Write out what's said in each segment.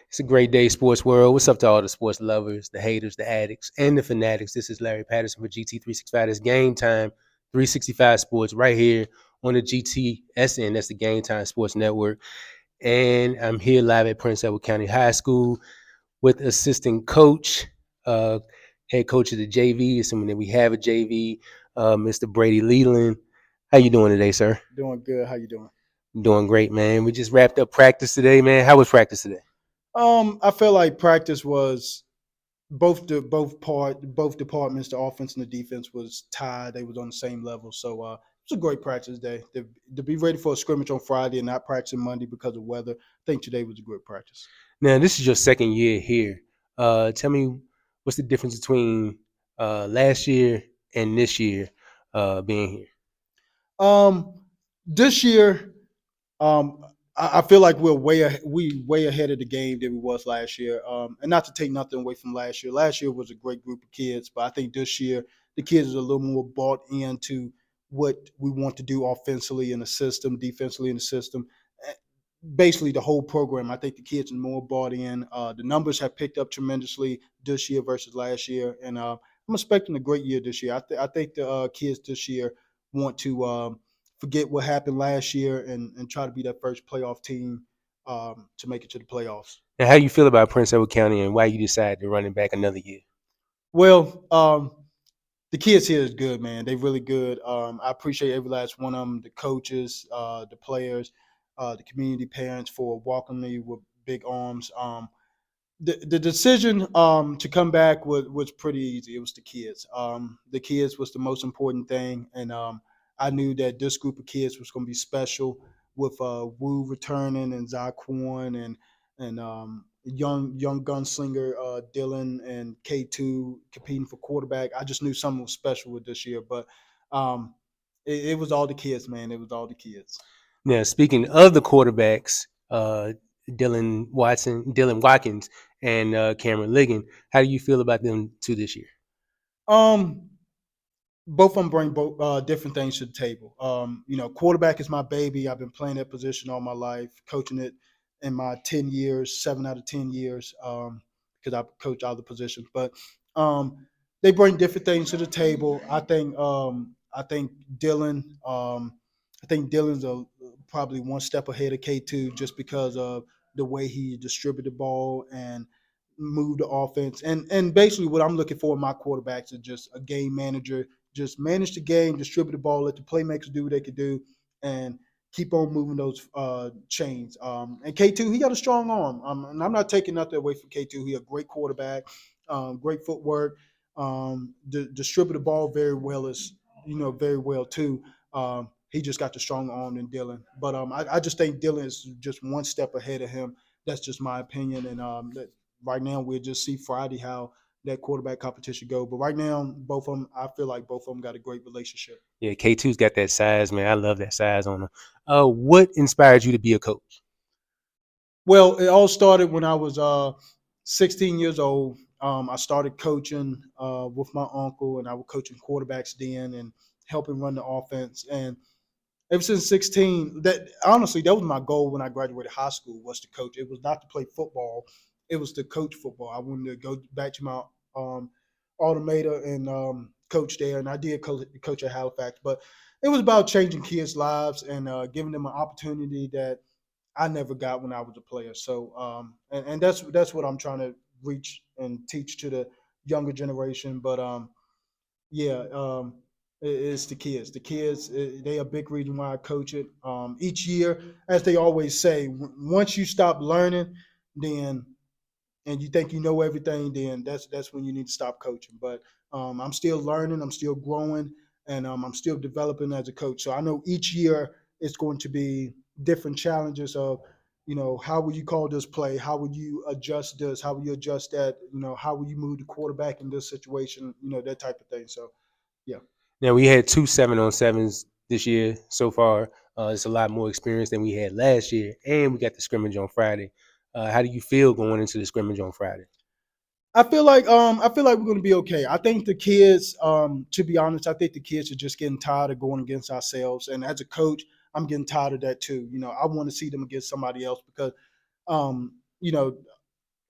It's a great day, sports world. What's up to all the sports lovers, the haters, the addicts, and the fanatics? This is Larry Patterson for GT365. It's Game Time 365 Sports right here on the GTSN. That's the Game Time Sports Network. And I'm here live at Prince Edward County High School with assistant coach, uh, head coach of the JV, assuming that we have a JV, Mr. Brady Leland. How you doing today, sir? Doing good. How you doing? Doing great, man. We just wrapped up practice today, man. How was practice today? I feel like practice was both departments, the offense and the defense was tied. They was on the same level. So it was a great practice day. To be ready for a scrimmage on Friday and not practicing Monday because of weather, I think today was a good practice. Now, this is your second year here. Tell me what's the difference between last year and this year being here? Um, this year, Um, I feel like we way ahead of the game than we was last year. And not to take nothing away from last year. Last year was a great group of kids, but I think this year the kids are a little more bought into what we want to do offensively in the system, defensively in the system. Eh, Basically, the whole program. I think the kids are more bought in. The numbers have picked up tremendously this year versus last year, and I'm expecting a great year this year. I think the kids this year want to. Forget what happened last year and try to be that first playoff team to make it to the playoffs. And how you feel about Prince Edward County and why you decided to run it back another year? Well, the kids here is good, man. They really good. I appreciate every last one of them, the coaches, the players, the community parents for welcoming me with big arms. The decision to come back was pretty easy. It was the kids. The kids was the most important thing, and I knew that this group of kids was going to be special with Wu returning and Zaquan and young gunslinger Dylan and K2 competing for quarterback. I just knew something was special with this year, but um, it was all the kids, man. It was all the kids. Now, speaking of the quarterbacks, Dylan Watkins, and Cameron Ligon, how do you feel about them two this year? Um, both of them bring both different things to the table. Quarterback is my baby. I've been playing that position all my life, coaching it in my 10 years, 7 out of 10 years, because I've coached other positions. But they bring different things to the table. I think Dylan. I think Dylan's probably one step ahead of K2 just because of the way he distributed the ball and move the offense. And basically what I'm looking for in my quarterbacks is just a game manager, just manage the game, distribute the ball, let the playmakers do what they can do, and keep on moving those chains. And K2, he got a strong arm. And I'm not taking nothing away from K2. He a great quarterback, great footwork, distribute the ball very well very well too. He just got the strong arm than Dylan. But I just think Dylan is just one step ahead of him. That's just my opinion. And right now we'll just see Friday how that quarterback competition go. But right now, both of them, I feel like both of them got a great relationship. Yeah, K2's got that size, man. I love that size on him. What inspired you to be a coach? Well, it all started when I was 16 years old. I started coaching with my uncle, and I was coaching quarterbacks then and helping run the offense. And ever since 16, that honestly, that was my goal when I graduated high school was to coach. It was not to play football; it was to coach football. I wanted to go back to my um, automator and coach there, and I did coach at Halifax. But it was about changing kids' lives and giving them an opportunity that I never got when I was a player. So, and that's what I'm trying to reach and teach to the younger generation. But yeah, it's the kids. The kids, they a big reason why I coach it. Each year, as they always say, once you stop learning, then and you think you know everything, then that's when you need to stop coaching. But I'm still learning, I'm still growing, and I'm still developing as a coach. So I know each year it's going to be different challenges of, how will you call this play? How would you adjust this? How will you adjust that? How will you move the quarterback in this situation? That type of thing. So yeah. Now, we had two 7-on-7s this year so far. It's a lot more experience than we had last year, and we got the scrimmage on Friday. How do you feel going into the scrimmage on Friday? I feel like we're gonna be okay. I think the kids, to be honest, I think the kids are just getting tired of going against ourselves. And as a coach, I'm getting tired of that too. I want to see them against somebody else because um, you know,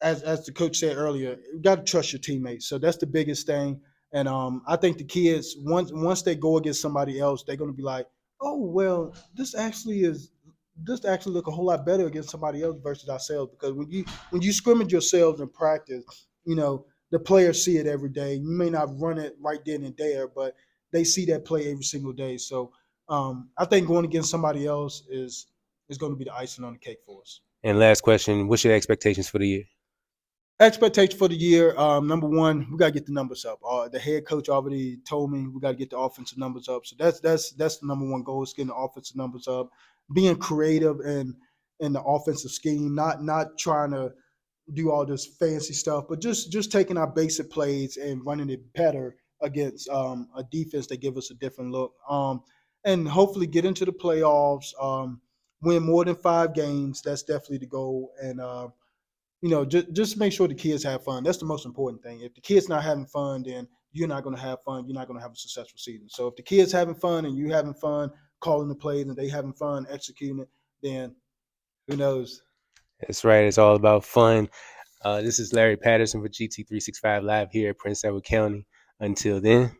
as the coach said earlier, you got to trust your teammates. So that's the biggest thing. And I think the kids once they go against somebody else, they're going to be like, oh well, this actually look a whole lot better against somebody else versus ourselves. Because when you scrimmage yourselves in practice, the players see it every day. You may not run it right then and there, but they see that play every single day. So I think going against somebody else is going to be the icing on the cake for us. And last question, what's your expectations for the year? Expectation for the year, number one, we got to get the numbers up. The head coach already told me we got to get the offensive numbers up. So that's the number one goal is getting the offensive numbers up, being creative and in the offensive scheme, not trying to do all this fancy stuff, but just taking our basic plays and running it better against a defense that give us a different look. And hopefully get into the playoffs, win more than 5 games. That's definitely the goal. And just make sure the kids have fun. That's the most important thing. If the kids not having fun, then you're not going to have fun. You're not going to have a successful season. So if the kids having fun and you having fun calling the plays and they having fun executing it, then who knows? That's right. It's all about fun. This is Larry Patterson for GT365 Live here at Prince Edward County. Until then.